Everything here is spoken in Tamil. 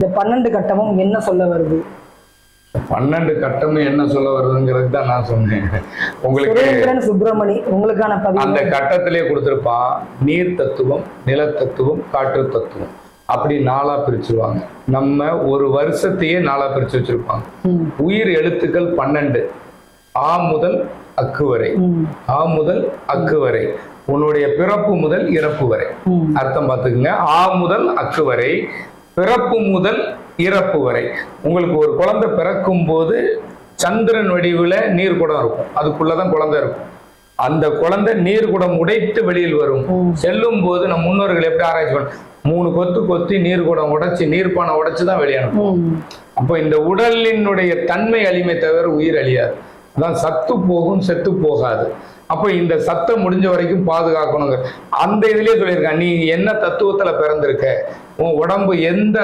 இந்த 12 கட்டமும் என்ன சொல்ல வருது? 12 கட்டமும் என்ன சொல்ல வருதுங்கிறது தான் நான் சொன்னேன். உங்களுக்கு சுப்பிரமணி உங்களுக்கான அந்த கட்டத்திலே கொடுத்திருப்பான். நீர் தத்துவம், நில தத்துவம், காற்று தத்துவம், அப்படி 4ஆ பிரிச்சிருவாங்க. நம்ம ஒரு வருஷத்தையே 4ஆ பிரிச்சு வச்சிருப்பாங்க. உயிர் எழுத்துக்கள் 12, ஆ முதல் அக்கு வரை, ஆ முதல் அக்கு வரை, உன்னுடைய பிறப்பு முதல் இறப்பு வரை. அர்த்தம் பார்த்துக்குங்க. ஆ முதல் அக்கு வரை, பிறப்பு முதல் இறப்பு வரை. உங்களுக்கு ஒரு குழந்தை பிறக்கும் போது சந்திரன் வடிவுல நீர் குடம் இருக்கும், அதுக்குள்ளதான் குழந்தை இருக்கும். அந்த குழந்தை நீர் குடம் உடைத்து வெளியில் வரும். செல்லும் போது நம் முன்னோர்கள் எப்படி ஆராய்ச்சி பண்ண 3 கொத்து கொத்தி நீர் குடம் உடைச்சு நீர்ப்பானை உடைச்சுதான் வெளியானும். அப்போ இந்த உடலினுடைய தன்மை அழிமை தவிர உயிர் அழியாது. அதான் சத்து போகும் செத்து போகாது. அப்போ இந்த சத்தை முடிஞ்ச வரைக்கும் பாதுகாக்கணுங்க. அந்த இதுலயே சொல்லியிருக்கேன், நீ என்ன தத்துவத்துல பிறந்திருக்க, உன் உடம்பு எந்த